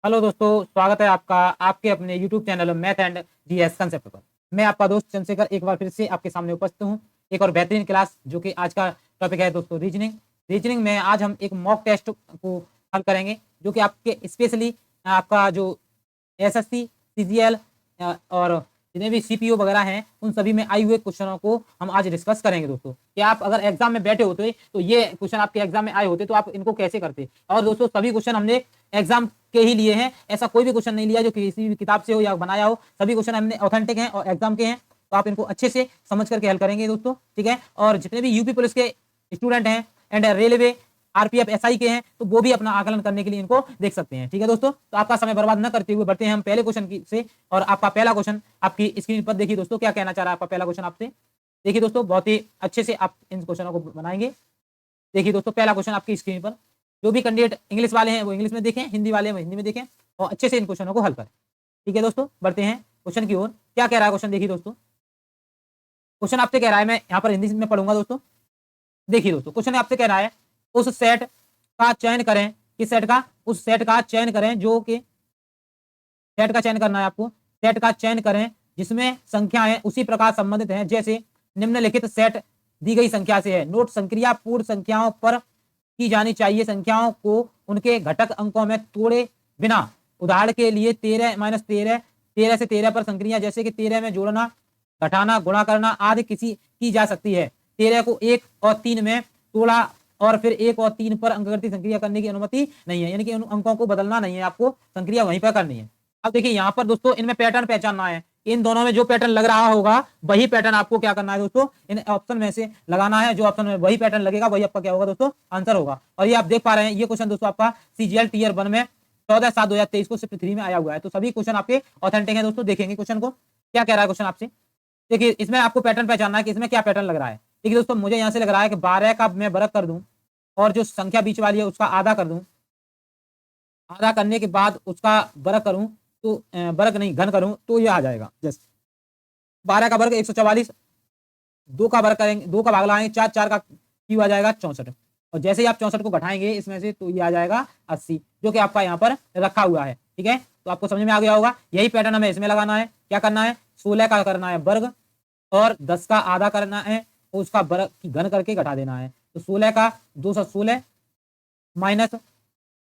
Hello दोस्तों, स्वागत है आपका आपके अपने YouTube channel math and GS concept पर। मैं आपका दोस्त चंद्रशेखर एक बार फिर से आपके सामने उपस्थित हूँ एक और बेहतरीन क्लास, जो कि आज का टॉपिक है दोस्तों रीजनिंग। रीजनिंग में आज हम एक मॉक टेस्ट को हल करेंगे, जो कि आपके स्पेशली आपका जो एसएससी, सीजीएल और जितने भी सीपीओ वगैरह हैं उन सभी में आए हुए क्वेश्चनों को हम आज डिस्कस करेंगे दोस्तों। कि आप अगर एग्जाम में बैठे होते तो ये क्वेश्चन आपके एग्जाम में आए होते तो आप इनको कैसे करते। और दोस्तों सभी क्वेश्चन हमने एग्जाम के ही लिए हैं, ऐसा कोई भी क्वेश्चन नहीं लिया जो किसी भी किताब से हो या बनाया हो। सभी क्वेश्चन हमने ऑथेंटिक हैं और एग्जाम के हैं, तो आप इनको अच्छे से समझ करके हल करेंगे दोस्तों, ठीक है। और जितने भी यूपी पुलिस के स्टूडेंट हैं एंड रेलवे, आरपीएफ, एसआई के हैं, तो वो भी अपना आकलन करने के लिए इनको देख सकते हैं, ठीक है दोस्तों। तो आपका समय बर्बाद न करते हुए बढ़ते हैं हम पहले क्वेश्चन से। और आपका पहला क्वेश्चन आपकी स्क्रीन पर देखिए दोस्तों, क्या कहना चाह रहा है आपका पहला क्वेश्चन आपसे। देखिए दोस्तों, बहुत ही अच्छे से आप इन क्वेश्चनों को बनाएंगे। देखिए दोस्तों, पहला क्वेश्चन आपकी स्क्रीन पर। जो भी कैंडिडेट इंग्लिश वाले हैं वो इंग्लिश में देखें, हिंदी वाले हैं वो हिंदी में देखें, और अच्छे से इन क्वेश्चनों को हल करें, ठीक है दोस्तों। बढ़ते हैं क्वेश्चन की ओर। क्या कह रहा है क्वेश्चन, देखिए दोस्तों। क्वेश्चन आपसे कह रहा है, मैं यहाँ पर हिंदी में पढ़ूंगा दोस्तों। देखिए दोस्तों, क्वेश्चन आपसे कह रहा है उस सेट का चयन करें, किस सेट का, उस सेट का चयन करें जो कि सेट का चयन करना है आपको। सेट का चयन करें जिसमें संख्याएं उसी प्रकार संबंधित हैं जैसे निम्नलिखित सेट दी गई संख्या से है। नोट, संक्रिया पूर्ण संख्याओं पर की जानी चाहिए, संख्याओं को उनके घटक अंकों में तोड़े बिना। उदाहरण के लिए 13 - 13 से 13 पर संक्रिया जैसे कि 13 में जोड़ना, घटाना, गुणा करना आदि किसी की जा सकती है। 13 को 1 और 3 में तोड़ा और फिर 1 और 3 पर अंकगणितीय संक्रिया करने की अनुमति नहीं है, यानी कि उन अंकों को बदलना नहीं है, आपको संक्रिया वहीं पर करनी है। अब देखिए यहाँ पर दोस्तों, इनमें पैटर्न पहचानना है। इन दोनों में जो पैटर्न लग रहा होगा वही पैटर्न आपको क्या करना है दोस्तों, इन ऑप्शन में से लगाना है। जो ऑप्शन में वही पैटर्न लगेगा वही आपका क्या होगा दोस्तों, आंसर होगा। और ये आप देख पा रहे हैं, ये क्वेश्चन दोस्तों आपका सीजीएल टीयर 1 में 14/7/2023 को शिफ्ट 3 में आया हुआ है। तो सभी क्वेश्चन आपके ऑथेंटिक है दोस्तों। देखेंगे क्वेश्चन को, क्या कह रहा है क्वेश्चन आपसे। देखिए, इसमें आपको पैटर्न पहचानना है कि इसमें क्या पैटर्न लग रहा है। देखिए दोस्तों, मुझे यहाँ से लग रहा है कि 12 का मैं वर्ग कर दूं और जो संख्या बीच वाली है उसका आधा कर दूं। आधा करने के बाद उसका वर्ग करूं तो वर्ग नहीं घन करूं तो ये आ जाएगा। जैसे 12 का वर्ग 144, 2 का वर्ग करेंगे, 2 का भाग लगाएंगे, 4 4 का क्यू आ जाएगा 64। और जैसे ही आप 64 को घटाएंगे इसमें से तो ये आ जाएगा 80, जो कि आपका यहाँ पर रखा हुआ है, ठीक है। तो आपको समझ में आ गया होगा। यही पैटर्न हमें इसमें लगाना है। क्या करना है, 16 का करना है वर्ग और 10 का आधा करना है, उसका वर्ग की घन करके घटा देना है। तो 16 का 216 माइनस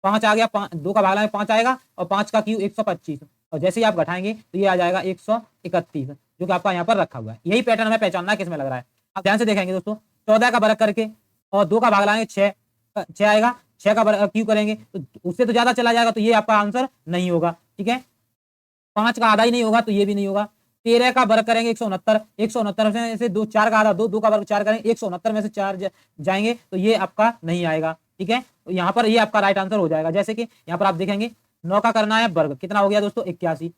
5 आ गया, 2 का भाग लगाएंगे 5 आएगा, और 5 का क्यू 125। और जैसे ही आप घटाएंगे तो ये आ जाएगा 131, जो कि आपका यहाँ पर रखा हुआ है। यही पैटर्न हमें पहचानना है किसमें लग रहा है। आप ध्यान से देखेंगे दोस्तों, 14 का वर्ग करके और 2 का भाग लगाएंगे 6 आएगा, 6 का वर्ग क्यू करेंगे तो उससे तो ज्यादा चला जाएगा, तो ये आपका आंसर नहीं होगा, ठीक है। 5 का आधा ही नहीं होगा तो ये भी नहीं होगा। 13 का वर्ग करेंगे 169, 169 में से 2 4 का आधा 2, 2 का वर्ग 4 करेंगे, 169 में से 4 जाएंगे तो ये आपका नहीं आएगा, ठीक है। तो यहाँ पर ये आपका राइट आंसर हो जाएगा। जैसे कि यहाँ पर आप देखेंगे 9 का करना है वर्ग, कितना हो गया दोस्तों 81,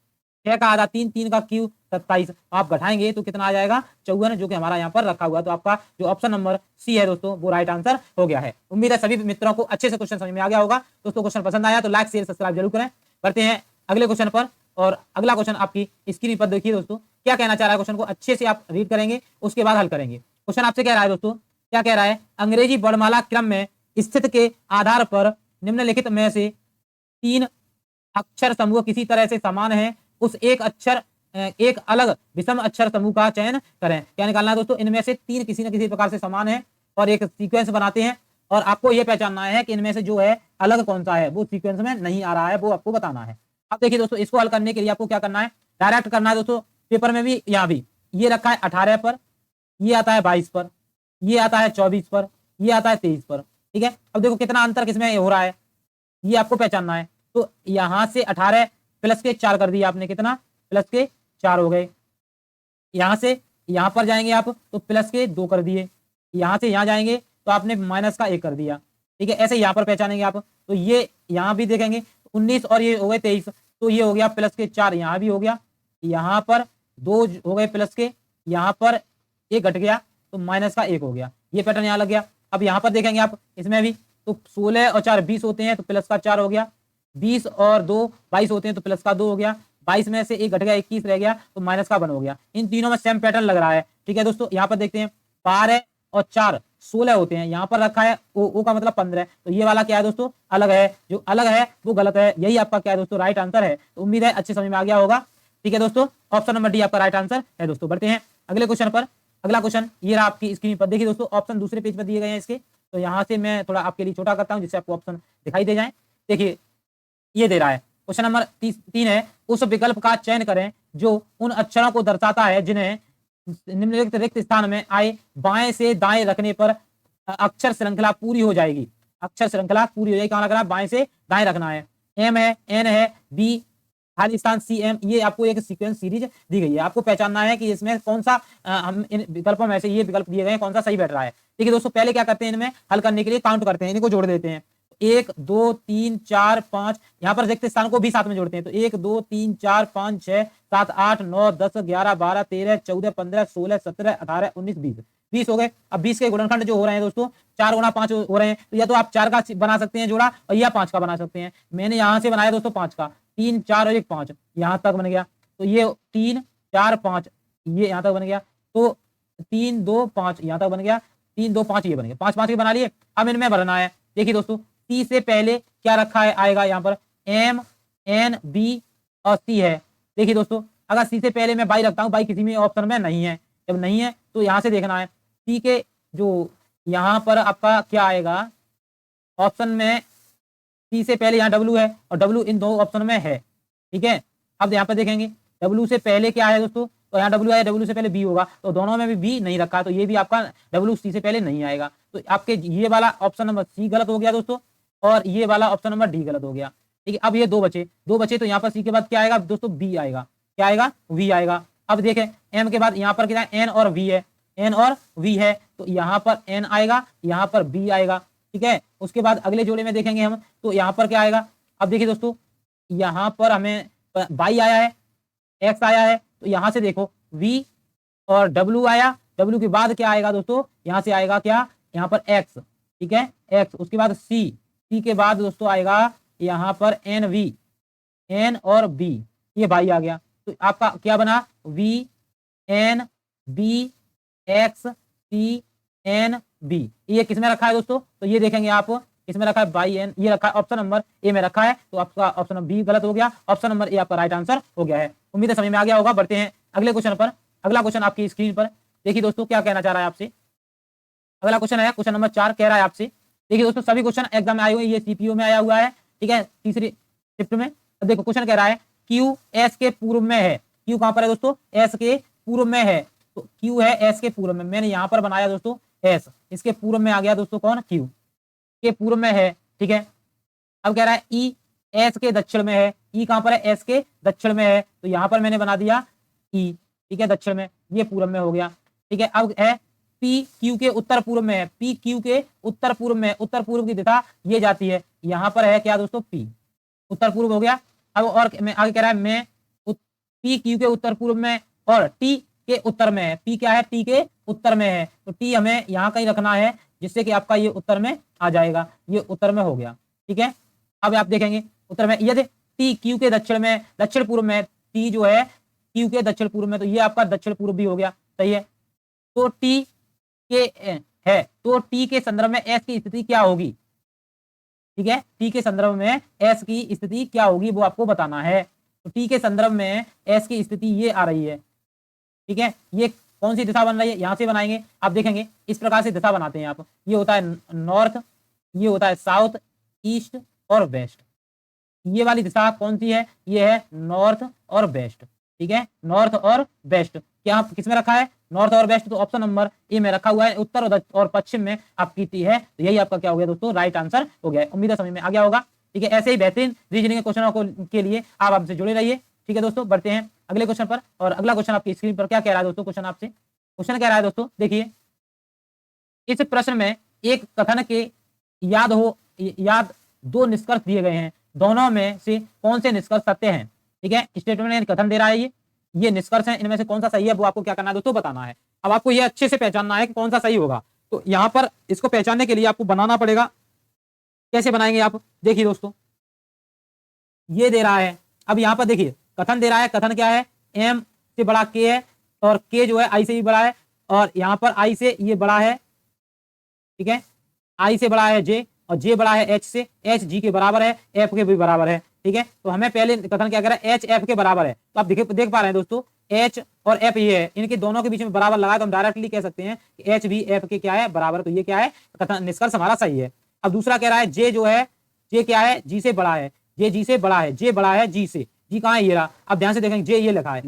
6 का आधा 3, 3 का क्यू 27, आप घटाएंगे तो कितना आ जाएगा 54, जो कि हमारा यहाँ पर रखा हुआ है। तो आपका जो ऑप्शन नंबर सी है दोस्तों वो राइट आंसर हो गया है। उम्मीद है सभी मित्रों को अच्छे से क्वेश्चन समझ में आ गया होगा दोस्तों। क्वेश्चन पसंद आया तो लाइक शेयर सब्सक्राइब जरूर करें। बढ़ते हैं अगले क्वेश्चन पर। और अगला क्वेश्चन आपकी स्क्रीन पर देखिए दोस्तों, क्या कहना चाह रहा है क्वेश्चन को अच्छे से आप रीड करेंगे, उसके बाद हल करेंगे। क्वेश्चन आपसे कह रहा है दोस्तों, क्या कह रहा है, अंग्रेजी वर्णमाला क्रम में स्थित के आधार पर निम्नलिखित में से 3 अक्षर समूह किसी तरह से समान है, उस एक अलग विषम अक्षर समूह का चयन करें। क्या निकालना है दोस्तों, इनमें से 3 किसी न किसी प्रकार से समान है और एक सीक्वेंस बनाते हैं, और आपको यह पहचानना है कि इनमें से जो है अलग कौन सा है, वो सीक्वेंस में नहीं आ रहा है, वो आपको बताना है। अब देखिए दोस्तों, इसको हल करने के लिए आपको क्या करना है, डायरेक्ट करना है दोस्तों। पेपर में भी यहाँ भी ये रखा है 18 पर, ये आता है 22 पर, ये आता है 24 पर, ये आता है 23 पर, ठीक है। अब देखो कितना अंतर किसमें हो रहा है, ये आपको पहचानना है। तो यहां से 18 प्लस के 4 कर दिया आपने, कितना प्लस के 4 हो गए। यहां से यहां पर जाएंगे आप तो प्लस के 2 कर दिए, यहां से यहां जाएंगे तो आपने माइनस का 1 कर दिया, ठीक है। ऐसे यहां पर पहचानेंगे आप तो ये यहां भी देखेंगे 19 और ये हो गए 23, तो ये हो गया प्लस के 4, यहां भी हो गया, यहां पर 2 हो गए प्लस के, यहां पर 1 घट गया तो माइनस का 1 हो गया, ये पैटर्न यहाँ लग गया। अब यहाँ पर देखेंगे आप इसमें भी तो 16 और 4 20 होते हैं तो प्लस का 4 हो गया, 20 और 2 22 होते हैं तो प्लस का 2 हो गया, 22 में से 1 घट गया 21 रह गया तो माइनस का 1 हो गया। इन तीनों में सेम पैटर्न लग रहा है, ठीक है दोस्तों। यहाँ पर देखते हैं 12 और 4 16 होते हैं, यहाँ पर रखा है ओ का मतलब 15, तो ये वाला क्या है दोस्तों अलग है, जो अलग है वो गलत है, यही आपका क्या है दोस्तों राइट आंसर है। तो उम्मीद है अच्छे समझ में आ गया होगा। ठीक है दोस्तों, ऑप्शन नंबर डी आपका राइट आंसर है दोस्तों। बढ़ते हैं अगले क्वेश्चन पर। अगला क्वेश्चन ये रहा आपकी स्क्रीन पर, देखिए दोस्तों ऑप्शन दूसरे पेज पर दिए गए हैं इसके, तो यहाँ से मैं थोड़ा आपके लिए छोटा करता हूँ जिससे आपको ऑप्शन दिखाई दे जाए। देखिए ये दे रहा है क्वेश्चन नंबर 3 है, उस विकल्प का चयन करें जो उन अक्षरों को दर्शाता है जिन्हें निम्नलिखित रिक्त स्थान में आए बाएं से दाएं रखने पर अक्षर श्रृंखला पूरी हो जाएगी। अक्षर श्रृंखला पूरी हो जाएगी, कहाँ रखना है, बाएं से दाएं रखना है। एम है, एन है, बी खाली स्थान सी एम, ये आपको एक सीक्वेंस सीरीज दी गई है, आपको पहचानना है कि इसमें कौन सा हम इन विकल्पों में से ये विकल्प दिए गए हैं कौन सा सही बैठ रहा है। ठीक है दोस्तों, पहले क्या करते हैं, इनमें हल करने के लिए काउंट करते हैं, इनको जोड़ देते हैं, 1 2 3 4 5, यहाँ पर रिक्त स्थान को भी साथ में जोड़ते हैं, तो 1 2 3 4 5 6 7 8 9 10 11 12 13 14 15 16 17 18 19 20 20 हो गए। अब 20 के गुणनखंड जो हो रहे हैं दोस्तों 4 गुणा 5 हो रहे हैं, तो या तो आप 4 का बना सकते हैं जोड़ा और या 5 का बना सकते हैं। मैंने यहाँ से बनाया दोस्तों 5 का, 3 4 और 1 5, यहाँ तक बन गया, तो ये 3 4 5 ये यहाँ तक बन गया, तो 3 2 5 यहाँ तक बन गया, 3 2 5 ये बन गया, 5 5 के बना लिए। अब इनमें भरना है, देखिए दोस्तों सी से पहले क्या रखा है, आएगा यहाँ पर एम एन बी और सी है। देखिए दोस्तों अगर सी से पहले मैं बाई रखता हूँ, बाई किसी में ऑप्शन में नहीं है, जब नहीं है तो यहाँ से देखना है सी के जो यहाँ पर आपका क्या आएगा ऑप्शन में, सी से पहले यहाँ डब्ल्यू है और डब्ल्यू इन दो ऑप्शन में है। ठीक है, अब यहाँ पर देखेंगे डब्ल्यू से पहले क्या है दोस्तों, तो यहाँ डब्ल्यू आया, डब्ल्यू से पहले बी होगा, तो दोनों में भी बी नहीं रखा, तो ये भी आपका डब्ल्यू सी से पहले नहीं आएगा, तो आपके ये वाला ऑप्शन नंबर सी गलत हो गया दोस्तों, और ये वाला ऑप्शन नंबर डी गलत हो गया। ठीक है, अब ये दो बचे, तो यहाँ पर सी के बाद क्या आएगा दोस्तों, बी आएगा, क्या आएगा, वी आएगा। अब देखें एम के बाद यहाँ पर क्या है, एन और वी है, एन और वी है, तो यहाँ पर एन आएगा, यहाँ पर बी आएगा। ठीक है, उसके बाद अगले जोड़े में देखेंगे हम, तो यहाँ पर क्या आएगा, अब देखिए दोस्तों यहाँ पर हमें बाई आया है, एक्स आया है, तो यहाँ से देखो वी और डब्ल्यू आया, डब्ल्यू के बाद क्या आएगा दोस्तों, यहाँ से आएगा क्या, यहाँ पर एक्स। ठीक है, एक्स, उसके बाद सी, सी के बाद दोस्तों आएगा यहाँ पर एन वी, एन और बी, ये बाई आ गया, तो आपका क्या बना, V N B X C N B, ये किसमें रखा है दोस्तों, तो ये देखेंगे आप इसमें रखा है बाई एन, ये रखा है ऑप्शन नंबर ए में रखा है, तो आपका ऑप्शन नंबर बी गलत हो गया, ऑप्शन नंबर ए आपका राइट आंसर हो गया है। उम्मीद है समझ में आ गया होगा। बढ़ते हैं अगले क्वेश्चन पर। अगला क्वेश्चन आपकी स्क्रीन पर देखिए दोस्तों क्या कहना चाह रहा है आपसे। अगला क्वेश्चन है क्वेश्चन नंबर 4, कह रहा है आपसे, देखिए दोस्तों सभी क्वेश्चन एग्जाम में आए हुए, ये सीपीओ में आया हुआ है। ठीक है, तीसरी शिफ्ट में। अब देखो क्वेश्चन कह रहा है क्यू एस के पूर्व में है, क्यू कहां पर है दोस्तों, एस के पूर्व में है, तो क्यू है एस के पूर्व में, मैंने यहाँ पर बनाया दोस्तों एस, इसके पूर्व में आ गया दोस्तों कौन, क्यू के पूर्व में है। ठीक है, अब कह रहा है ई एस के दक्षिण में है, ई कहां पर है, एस के दक्षिण में है, तो यहाँ पर मैंने बना दिया ई। ठीक है, दक्षिण में, ये पूर्व में हो गया। ठीक है, अब है पी क्यू के उत्तर पूर्व में है, पी क्यू के उत्तर पूर्व में, उत्तर पूर्व की दिशा ये जाती है, यहाँ पर है क्या दोस्तों, पी, उत्तर पूर्व हो गया। अब और मैं आगे कह रहा है मैं पी क्यू के उत्तर पूर्व में और टी के उत्तर में है, पी क्या है, टी के उत्तर में है, तो टी हमें यहाँ कहीं रखना है जिससे कि आपका ये उत्तर में आ जाएगा, ये उत्तर में हो गया। ठीक है, अब आप देखेंगे उत्तर में यदि टी क्यू के दक्षिण में, दक्षिण पूर्व में, टी जो है क्यू के दक्षिण पूर्व में, तो ये आपका दक्षिण पूर्व भी हो गया। सही है, तो टी के है, तो टी के संदर्भ में एस की स्थिति क्या होगी। ठीक है, टी के संदर्भ में एस की स्थिति क्या होगी वो आपको बताना है, तो टी के संदर्भ में एस की स्थिति ये आ रही है। ठीक है, ये कौन सी दिशा बन रही है, यहाँ से बनाएंगे, आप देखेंगे इस प्रकार से दिशा बनाते हैं आप, ये होता है नॉर्थ, ये होता है साउथ, ईस्ट और वेस्ट, ये वाली दिशा कौन सी है, ये है नॉर्थ और वेस्ट। ठीक है, नॉर्थ और वेस्ट, क्या किस में रखा है, नॉर्थ और वेस्ट, तो ऑप्शन नंबर ए में रखा हुआ है, उत्तर और पश्चिम में आपकी टी है, तो यही आपका क्या हो गया दोस्तों, राइट आंसर हो गया है। उम्मीद है समझ में आ गया होगा। ठीक है, ऐसे ही बेहतरीन रीजनिंग के क्वेश्चनों के लिए आप हमसे जुड़े रहिए। ठीक है दोस्तों, बढ़ते हैं अगले क्वेश्चन पर, और अगला क्वेश्चन आपकी स्क्रीन पर क्या कह रहा है दोस्तों, क्वेश्चन आपसे, क्वेश्चन कह रहा है दोस्तों देखिए, इस प्रश्न में एक कथन के याद दो निष्कर्ष दिए गए हैं, दोनों में से कौन से निष्कर्ष सत्य हैं। ठीक है, स्टेटमेंट में कथन दे रहा है, ये निष्कर्ष है, इनमें से कौन सा सही है वो आपको क्या करना है दोस्तों, बताना है। अब आपको ये अच्छे से पहचानना है कि कौन सा सही होगा, तो यहाँ पर इसको पहचानने के लिए आपको बनाना पड़ेगा। कैसे बनाएंगे आप, देखिए दोस्तों ये दे रहा है, अब यहाँ पर देखिए कथन दे रहा है, कथन क्या है, एम से बड़ा के है और के जो है आई से भी बड़ा है, और यहाँ पर आई से ये बड़ा है, ठीक है। आई से बड़ा है जे और जे बड़ा है एच से, एच जी के बराबर है, एफ के भी बराबर है। ठीक है, तो हमें पहले कथन क्या करें, एच एफ के बराबर है। तो आप देख पा रहे हैं दोस्तों, एच और एफ ये है, इनके दोनों के बीच में बराबर लगा, तो हम डायरेक्टली कह सकते हैं कि एच भी एफ के क्या है, बराबर। तो ये क्या है, कथन निष्कर्ष हमारा सही है। अब दूसरा कह रहा है जे जो है, जे क्या है, जी से बड़ा है, जे जी से बड़ा है, जे बड़ा है जी से। जी कहाँ है, ये रहा। अब ध्यान से देखेंगे, जे ये लिखा है,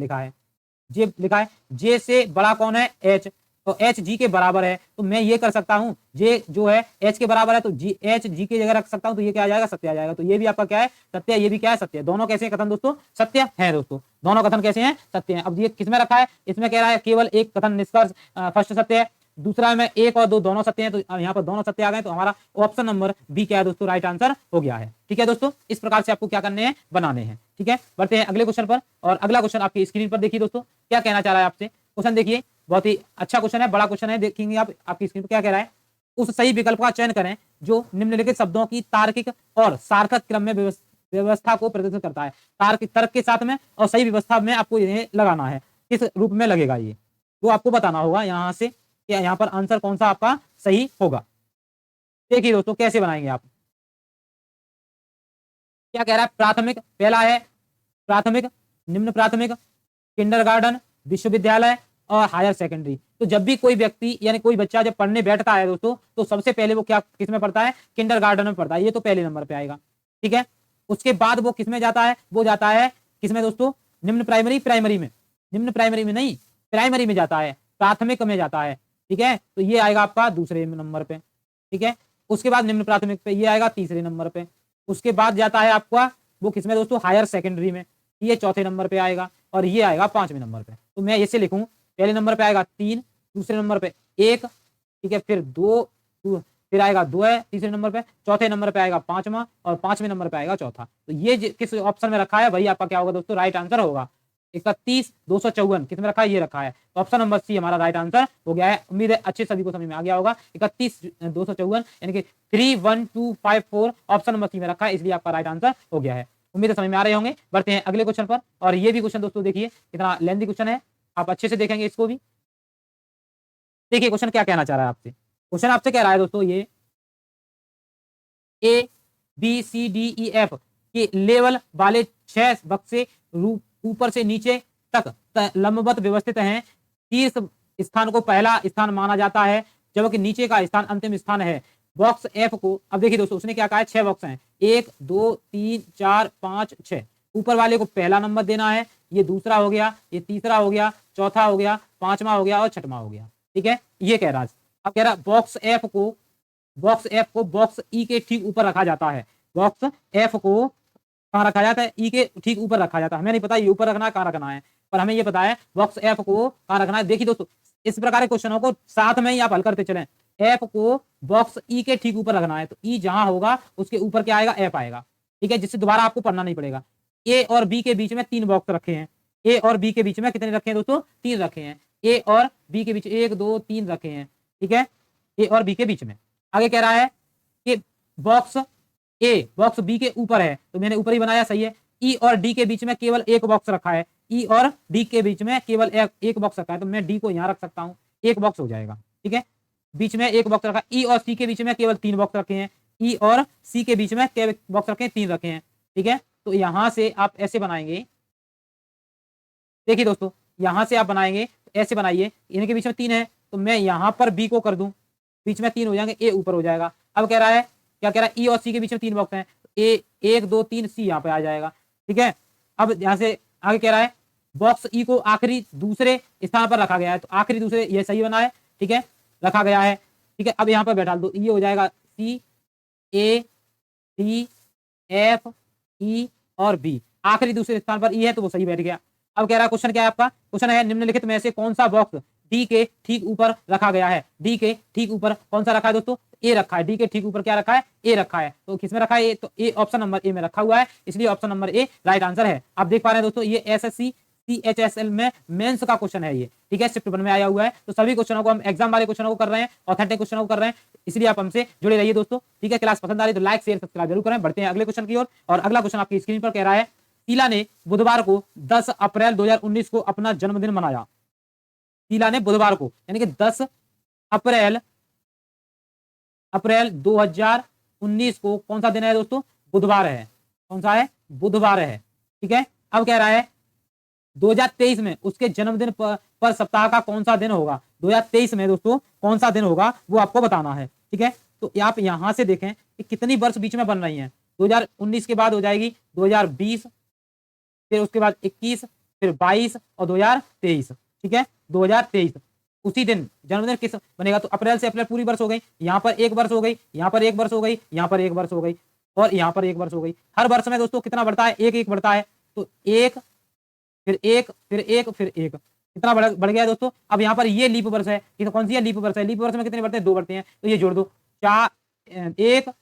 जे लिखा है, जे से बड़ा कौन है, एच। तो एच जी के बराबर है, तो मैं ये कर सकता हूं, जे जो है एच के बराबर है, तो जी एच जी की जगह रख सकता हूं, तो ये क्या आ जाएगा, सत्य आ जाएगा। तो ये भी आपका क्या है, सत्य है, ये भी क्या है, सत्य है। दोनों कैसे हैं कथन दोस्तों, सत्य है दोस्तों, दोनों कथन कैसे हैं, सत्य है। अब ये किसमें रखा है, इसमें कह रहा है केवल एक कथन निष्कर्ष फर्स्ट सत्य है, दूसरा में एक और दो दोनों सत्य हैं, तो यहाँ पर दोनों सत्य आ गए, तो हमारा ऑप्शन नंबर बी क्या है दोस्तों, राइट आंसर हो गया है। ठीक है दोस्तों, इस प्रकार से आपको क्या करने हैं, बनाने हैं। ठीक है, बढ़ते हैं अगले क्वेश्चन पर। और अगला क्वेश्चन आपकी स्क्रीन पर देखिए दोस्तों, क्या कहना चाह रहा है आपसे। क्वेश्चन देखिए, बहुत ही अच्छा क्वेश्चन है, बड़ा क्वेश्चन है, देखेंगे आप आपकी स्क्रीन पर क्या कह रहा है। उस सही विकल्प का चयन करें जो निम्नलिखित शब्दों की तार्किक और सार्थक क्रम में व्यवस्था को प्रदर्शित करता है। तर्क के साथ में और सही व्यवस्था में आपको ये लगाना है, किस रूप में लगेगा ये, वो आपको बताना होगा यहाँ से कि यहाँ पर आंसर कौन सा आपका सही होगा। देखिए दोस्तों, कैसे बनाएंगे आप। क्या कह रहा है, प्राथमिक पहला है, प्राथमिक, निम्न प्राथमिक, किंडरगार्टन, विश्वविद्यालय और हायर सेकेंडरी। तो जब भी कोई व्यक्ति यानी कोई बच्चा जब पढ़ने बैठता है दोस्तों, तो सबसे पहले वो क्या किस में पढ़ता है, किंडरगार्टन में पढ़ता है, ये तो पहले नंबर पे आएगा। ठीक है, उसके बाद वो किस में जाता है, वो जाता है किसमें दोस्तों, निम्न प्राइमरी, प्राइमरी में, निम्न प्राइमरी में नहीं, प्राइमरी में जाता है, प्राथमिक में जाता है। ठीक है, तो ये आएगा आपका दूसरे नंबर पे। ठीक है, उसके बाद निम्न प्राथमिक पे ये आएगा तीसरे नंबर पे। उसके बाद जाता है आपका वो किसमें दोस्तों, हायर सेकेंडरी में, ये चौथे नंबर पे आएगा, और ये आएगा पांचवें नंबर पे। तो मैं ऐसे लिखूं, पहले नंबर पे आएगा 3, दूसरे नंबर पे 1, ठीक है, फिर 2, फिर आएगा 2 है तीसरे नंबर पे, चौथे नंबर पे आएगा 5वां, और 5वें नंबर पे आएगा चौथा। तो ये किस ऑप्शन में रखा है, वही आपका क्या होगा दोस्तों, राइट आंसर होगा। 31 254 किस में रखा है, ये रखा है। तो ऑप्शन नंबर सी हमारा राइट आंसर हो गया है। उम्मीद है अच्छे सभी को समझ में आ गया होगा। 31 254 यानी कि 31254 ऑप्शन नंबर सी में रखा है, इसलिए आपका राइट आंसर हो गया है। उम्मीद है समझ में आ रहे होंगे। बढ़ते हैं अगले क्वेश्चन पर। और ये भी क्वेश्चन दोस्तों देखिए, कितना लेंथी क्वेश्चन है, आप अच्छे से देखेंगे इसको भी। देखिए क्वेश्चन क्या कहना चाह रहा है आपसे। क्वेश्चन आपसे कह रहा है दोस्तों, ये A B C D E F के लेवल वाले 6 बक्से ऊपर से नीचे तक लंबवत व्यवस्थित हैं। शीर्ष स्थान को पहला स्थान माना जाता है, जबकि नीचे का स्थान अंतिम स्थान है। बॉक्स एफ को, अब देखिए दोस्तों, उसने क्या कहा है, 6 बॉक्स हैं, 1 2 3 4 5 6। ऊपर वाले को पहला नंबर देना है, ये दूसरा हो गया, ये तीसरा हो गया, चौथा हो गया, पांचवा हो गया और छठवां हो गया। ठीक है, ये कह रहा है। अब कह रहा बॉक्स एफ को, बॉक्स एफ को बॉक्स ई के ठीक ऊपर रखा जाता है। बॉक्स एफ को कहाँ रखा जाता है, ई के ठीक ऊपर रखा जाता है। हमें नहीं पता ये ऊपर रखना है, कहाँ रखना है, पर हमें ये पता है बॉक्स एफ को कहाँ रखना है। देखिए दोस्तों, इस प्रकार के क्वेश्चनों को साथ में ही आप हल करते चलें। एफ को बॉक्स ई के ठीक ऊपर रखना है, तो ई जहां होगा उसके ऊपर क्या आएगा, एफ आएगा। ठीक है, जिससे दोबारा आपको पढ़ना नहीं पड़ेगा। ए और बी के बीच में 3 बॉक्स रखे हैं। ए और बी के बीच में कितने रखे हैं दोस्तों, 3 रखे हैं। ए और बी के बीच 1 2 3 रखे हैं। ठीक है, ए और बी के बीच में। आगे कह रहा है कि बॉक्स ए बॉक्स बी के ऊपर है, तो मैंने ऊपर ही बनाया, सही है। ई और डी के बीच में केवल एक बॉक्स रखा है, ई और डी के बीच में केवल एक बॉक्स रखा है, तो मैं डी को यहां रख सकता हूं, एक बॉक्स हो जाएगा। ठीक है, बीच में एक बॉक्स रखा। ई और सी के बीच में केवल 3 बॉक्स रखे हैं, ई और सी के बीच में केवल बॉक्स रखे हैं, 3 रखे हैं। ठीक है, तो यहां से आप ऐसे बनाएंगे। देखिए दोस्तों, यहां से आप बनाएंगे, ऐसे बनाइए, इनके बीच में 3 है, तो मैं यहां पर बी को कर दूं, बीच में 3 हो जाएंगे, ए ऊपर हो जाएगा। अब कह रहा है, क्या कह रहा है, ई और सी के बीच में 3 बॉक्स हैं, ए 1 2 3 सी यहाँ पे आ जाएगा। ठीक है, अब यहां से आगे कह रहा है बॉक्स ई को आखिरी दूसरे स्थान पर रखा गया है, तो आखिरी दूसरे, ये सही बना है। ठीक है, रखा गया है। ठीक है, अब यहाँ पर बैठा दो, ये हो जाएगा सी, ए, डी, एफ, ई और बी। आखिरी दूसरे स्थान पर ई है, तो वो सही बैठ गया। अब कह रहा है क्वेश्चन क्या है आपका, क्वेश्चन है निम्नलिखित में से कौन सा बॉक्स डी के ठीक ऊपर रखा गया है। डी के ठीक ऊपर कौन सा रखा है दोस्तों, ए रखा है। डी के ठीक ऊपर क्या रखा है, ए रखा है। तो किसमें रखा है, ए, तो ए ऑप्शन नंबर ए में रखा हुआ है, इसलिए option number A right answer है। आप देख पा रहे हैं दोस्तों, ये एसएससी CHSL में मेंस का क्वेश्चन है ये। ठीक है, शिफ्ट 1 में आया हुआ है, तो सभी क्वेश्चनों को हम एग्जाम वाले क्वेश्चनों को कर रहे हैं, ऑथेंटिक क्वेश्चनों को कर रहे हैं, इसलिए आप हमसे जुड़े रहिए दोस्तों। ठीक है, क्लास पसंद आ रही तो लाइक शेयर सब्सक्राइब जरूर करें। बढ़ते हैं अगले क्वेश्चन की ओर। और अगला क्वेश्चन आपकी स्क्रीन पर कह रहा है, शीला ने बुधवार को 10 अप्रैल 2019 को अपना जन्मदिन मनाया। शीला ने बुधवार को यानी कि 10 अप्रैल अप्रैल 2019 को कौन सा दिन है दोस्तों? बुधवार है। कौन सा है? बुधवार है। ठीक है, अब कह रहा है 2023 में उसके जन्मदिन पर सप्ताह का कौन सा दिन होगा? 2023 में दोस्तों कौन सा दिन होगा वो आपको बताना है। ठीक है, तो आप यहां से देखें कि कितनी वर्ष बीच में बन रही हैं। 2019 के बाद हो जाएगी 2020, फिर उसके बाद 21, फिर 22 और 2023। ठीक है, 2023 उसी दिन जन्मदिन किस बनेगा? तो अप्रैल से अप्रैल पूरी वर्ष हो गई, यहाँ पर एक वर्ष हो गई, यहाँ पर एक वर्ष हो गई, यहाँ पर एक वर्ष हो गई और यहाँ पर एक वर्ष हो गई। हर वर्ष में दोस्तों कितना बढ़ता है? एक एक बढ़ता है। तो एक, फिर एक, फिर एक, फिर एक, कितना बढ़ गया दोस्तों? अब यहाँ पर ये लीप वर्ष है, ये तो कौन सी है? लीप वर्ष है। लीप वर्ष में कितने बढ़ते हैं? 2 बढ़ते हैं, तो ये जोड़ दो। 4, 1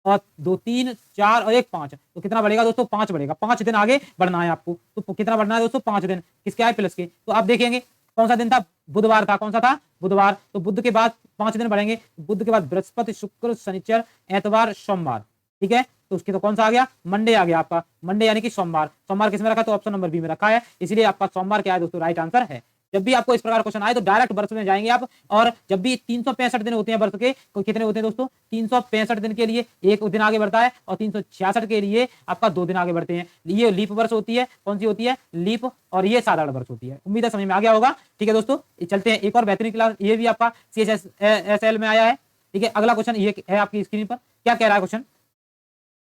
और 2 3 4 और 1 5, तो कितना बढ़ेगा दोस्तों? 5 बढ़ेगा। 5 दिन आगे बढ़ना है आपको, तो कितना बढ़ना है दोस्तों? 5 दिन। किसके आए? प्लस के। तो आप देखेंगे कौन सा दिन था? बुधवार था। कौन सा था? बुधवार। तो बुध के बाद 5 दिन बढ़ेंगे, बुध के बाद बृहस्पति, शुक्र, शनिचर, एतवार, सोमवार। ठीक है, तो उसकी तो कौन सा आ गया? मंडे आ गया आपका। मंडे यानी कि सोमवार। सोमवार किस में रखा? तो ऑप्शन नंबर बी में रखा है, इसलिए आपका सोमवार क्या है दोस्तों? राइट आंसर है। जब भी आपको इस प्रकार क्वेश्चन आए तो डायरेक्ट वर्ष में जाएंगे आप, और जब भी 365 दिन होते हैं वर्ष के, तो कितने होते हैं दोस्तों? 365 दिन के लिए एक दिन आगे बढ़ता है और 366 के लिए आपका 2 दिन आगे बढ़ते हैं। ये लीप वर्ष होती है। कौन सी होती है? लीप। और ये साधारण वर्ष होती है। उम्मीद है समझ में आ गया होगा। ठीक है दोस्तों, चलते हैं एक और बेहतरीन क्लास, ये भी आपका CHSL में आया है। ठीक है, अगला क्वेश्चन ये है आपकी स्क्रीन पर। क्या कह रहा है क्वेश्चन?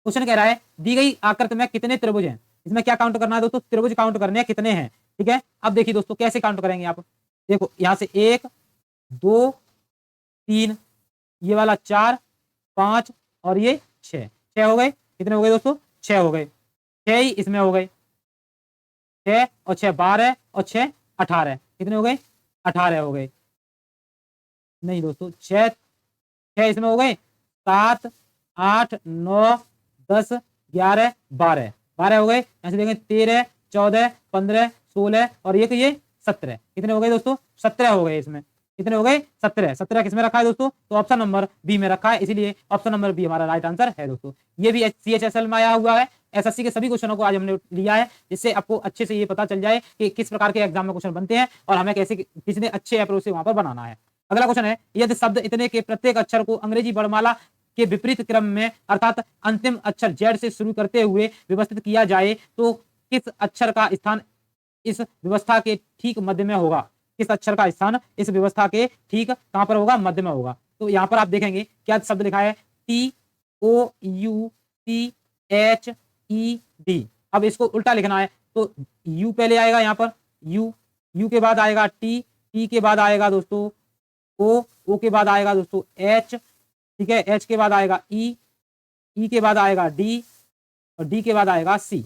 क्वेश्चन कह रहा है दी गई आकृति में कितने त्रिभुज हैं? इसमें क्या काउंट करना है दोस्तों? त्रिभुज काउंट करने हैं, कितने हैं। ठीक है, अब देखिए दोस्तों कैसे काउंट करेंगे आप। देखो यहां से 1 2 3, ये वाला 4 5 और ये 6। 6 हो गए। कितने हो गए दोस्तों? 6 हो गए। 6 ही इसमें हो गए। 6 और 6 12 और 6 18। कितने हो गए? 18 हो गए। नहीं दोस्तों, 6 6 इसमें हो गए। 7 8 9 10 11 12 12 हो गए। यहां से देखें 13 14 15 16 और ये 17। कितने हो गए दोस्तों? 17 हो गए इसमें। कितने हो गए? 17। 17 किसमें रखा है दोस्तों? तो ऑप्शन नंबर बी में रखा है, इसीलिए ऑप्शन नंबर बी हमारा राइट आंसर है दोस्तों। ये भी CHSL में आया हुआ है। SSC के सभी क्वेश्चनों को आज हमने लिया है, जिससे आपको अच्छे से ये पता चल जाए कि किस प्रकार के एग्जाम में क्वेश्चन बनते हैं और हमें कैसे कितने अच्छे अप्रोच से वहां पर बनाना है। अगला क्वेश्चन है, यदि शब्द इतने के प्रत्येक अक्षर को अंग्रेजी वर्णमाला के विपरीत क्रम में अर्थात अंतिम अक्षर Z से शुरू करते हुए व्यवस्थित किया जाए तो किस अक्षर का स्थान इस व्यवस्था के ठीक मध्य में होगा? किस अक्षर का स्थान इस व्यवस्था के ठीक कहां पर होगा? मध्य में होगा। तो यहां पर आप देखेंगे क्या शब्द लिखा है? TOUCHED। अब इसको उल्टा लिखना है, तो U पहले आएगा यहाँ पर, U के बाद आएगा T के बाद आएगा दोस्तों O के बाद आएगा दोस्तों H। ठीक है, H के बाद आएगा E के बाद आएगा D और D के बाद आएगा C।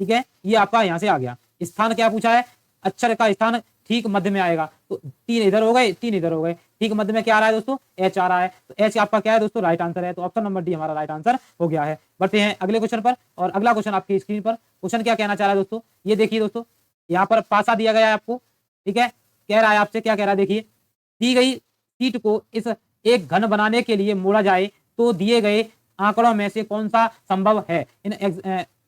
ठीक है, ये आपका यहां से आ गया। स्थान क्या पूछा है? अक्षर का स्थान ठीक मध्य में आएगा, तो 3 इधर हो गए, 3 इधर हो गए। ठीक मध्य में क्या आ रहा है दोस्तों? H आ रहा है, तो H आपका क्या है दोस्तों? राइट आंसर है। तो ऑप्शन नंबर डी हमारा राइट आंसर हो गया है। बढ़ते हैं अगले क्वेश्चन पर, और अगला क्वेश्चन आपकी स्क्रीन पर। क्वेश्चन क्या कहना चाह रहा है दोस्तों? ये देखिए दोस्तों, यहाँ पर पासा दिया गया है आपको। ठीक है, कह रहा है आपसे, क्या कह रहा है देखिए, दी गई शीट को इस एक घन बनाने के लिए मोड़ा जाए तो दिए गए आंकड़ों में से कौन सा संभव है? इन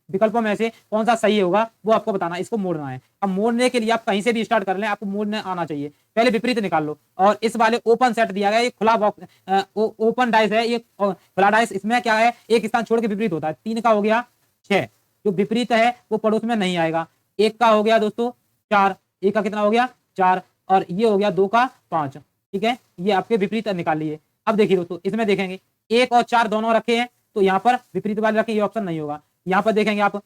विकल्पों में से कौन सा सही होगा वो आपको बताना है। इसको मोड़ना है। अब मोड़ने के लिए आप कहीं से भी स्टार्ट कर लें, आपको मोड़ने आना चाहिए। पहले विपरीत निकाल लो, और इस वाले ओपन सेट दिया गया, ये खुला बॉक्स ओपन डाइस है, ये खुला डाइस। इसमें क्या है? एक स्थान छोड़ के विपरीत होता है। 3 का हो गया 6, जो विपरीत है वो पड़ोस में नहीं आएगा। 1 का हो गया दोस्तों 4, 1 का कितना हो गया? 4, और ये हो गया 2 का 5। ठीक है, ये आपके विपरीत निकाल लिए। अब देखिए दोस्तों, इसमें देखेंगे 1 और 4 दोनों रखे हैं, तो यहाँ पर विपरीत वाले रखे, ये ऑप्शन नहीं होगा। यहाँ पर देखेंगे आप,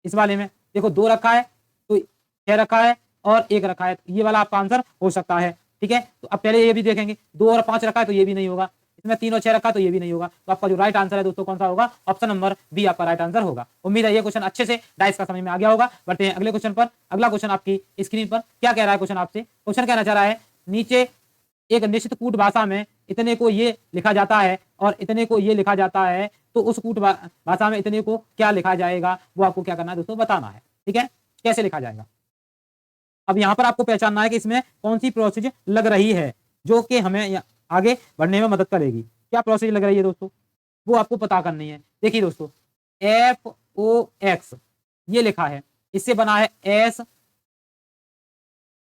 इस वाले में देखो 2 रखा है, तो 6 रखा है और 1 रखा है, तो ये वाला आपका आंसर हो सकता है। ठीक है, तो अब पहले ये भी देखेंगे, 2 और 5 रखा है, तो ये भी नहीं होगा। इसमें 3 और 6 रखा है, तो ये भी नहीं होगा। तो आपका जो राइट आंसर है दोस्तों कौन सा होगा? ऑप्शन नंबर बी आपका राइट आंसर होगा। उम्मीद है ये क्वेश्चन अच्छे से डाइस का समझ में आ गया होगा। बढ़ते हैं अगले क्वेश्चन पर। अगला क्वेश्चन आपकी स्क्रीन पर क्या कह रहा है क्वेश्चन आपसे? क्वेश्चन कहना चाह रहा है, नीचे एक निश्चित कूट भाषा में इतने को ये लिखा जाता है और इतने को ये लिखा जाता है, तो उस कूट भाषा में इतने को क्या लिखा जाएगा? वो आपको क्या करना है दोस्तों? बताना है। ठीक है, कैसे लिखा जाएगा? अब यहाँ पर आपको पहचानना है कि इसमें कौन सी प्रोसेस लग रही है जो कि हमें आगे बढ़ने में मदद करेगी। क्या प्रोसेस लग रही है दोस्तों? वो आपको पता करनी है। देखिए दोस्तों, FOX ये लिखा है, इससे बना है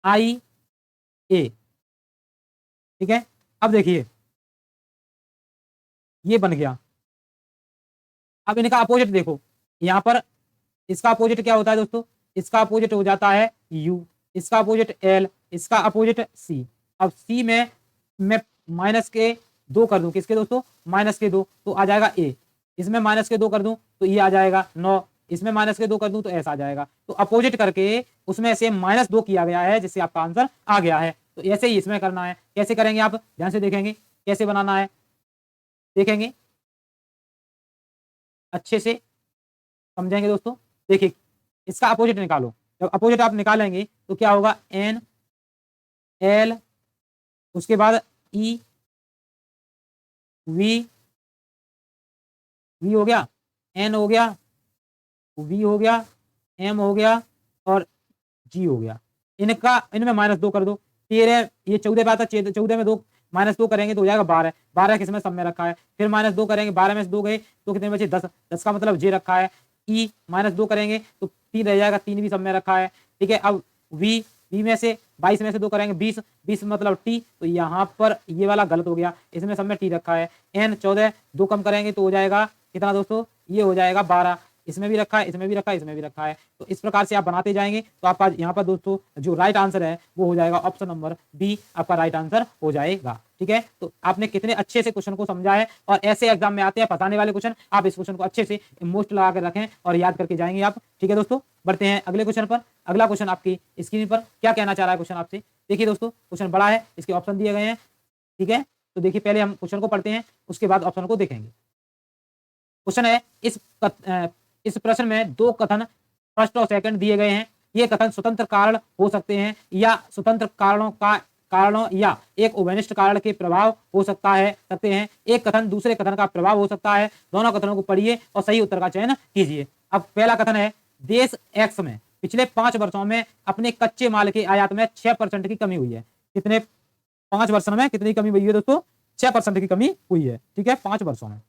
SIA। ठीक है, अब देखिए ये बन गया। अब इनका अपोजिट देखो, यहाँ पर इसका अपोजिट क्या होता है दोस्तों, इसका अपोजिट हो जाता है यू, इसका अपोजिट एल, इसका अपोजिट सी। अब सी में मैं माइनस के 2 कर दूं, किसके दोस्तों, माइनस के 2, तो आ जाएगा ए। इसमें माइनस के 2 कर दूं तो ये आ जाएगा 9, इसमें माइनस के 2 कर दूं तो ऐसा आ जाएगा। तो अपोजिट करके उसमें से -2 किया गया है, जिससे आपका आंसर आ गया है। तो ऐसे ही इसमें करना है। कैसे करेंगे आप ध्यान से देखेंगे, कैसे बनाना है देखेंगे, अच्छे से समझेंगे दोस्तों। देखिए इसका अपोजिट निकालो, जब अपोजिट आप निकालेंगे तो क्या होगा, एन एल, उसके बाद ई, वी, वी हो गया, एन हो गया, वी हो गया, एम हो गया और जी हो गया। इनका इनमें -2 कर दो। 13 ये 14 पे आता है, 14 में 2 -2 करेंगे तो हो जाएगा 12। 12 किसमें, सब में रखा है। फिर -2 करेंगे, 12 में से 2 गए तो कितने बचे, 10। 10 का मतलब जे रखा है। ई -2 करेंगे तो 3 रह जाएगा, 3 भी सब में रखा है। ठीक है, अब वी, वी में से 22 में से 2 करेंगे 20, 20 मतलब टी, तो यहाँ पर ये वाला गलत हो गया, इसमें सब में टी रखा है। एन 14, 2 कम करेंगे तो हो जाएगा कितना दोस्तों, ये हो जाएगा 12। इसमें भी रखा है, इसमें भी रखा है, इसमें भी रखा है। तो इस प्रकार से आप बनाते जाएंगे तो आपका यहाँ पर दोस्तों जो राइट आंसर है वो हो जाएगा ऑप्शन नंबर बी, आपका राइट आंसर हो जाएगा। ठीक है, तो आपने कितने अच्छे से क्वेश्चन को समझा है, और ऐसे एग्जाम में आते हैं फंसाने वाले क्वेश्चन, आप इस क्वेश्चन को अच्छे से मोस्ट लगा कर रखें और याद करके जाएंगे आप। ठीक है दोस्तों, बढ़ते हैं अगले क्वेश्चन पर। अगला क्वेश्चन आपकी स्क्रीन पर क्या कहना चाह रहा है क्वेश्चन आपसे, देखिए दोस्तों क्वेश्चन बड़ा है, इसके ऑप्शन दिए गए हैं। ठीक है, तो देखिए पहले हम क्वेश्चन को पढ़ते हैं, उसके बाद ऑप्शन को देखेंगे। क्वेश्चन है, इस प्रश्न में 2 कथन फर्स्ट और सेकंड दिए गए हैं। ये कथन स्वतंत्र कारण हो सकते हैं या स्वतंत्र कारणों या एक उभयनिष्ठ कारण के प्रभाव हो सकते हैं। एक कथन दूसरे कथन का प्रभाव हो सकता है। दोनों कथनों को पढ़िए और सही उत्तर का चयन कीजिए। अब पहला कथन है, देश एक्स में पिछले 5 वर्षों में अपने कच्चे माल के आयात में 6% की कमी हुई है। कितने, 5 वर्षों में कितनी कमी हुई है दोस्तों, 6% की कमी हुई है। ठीक है, 5 वर्षों में।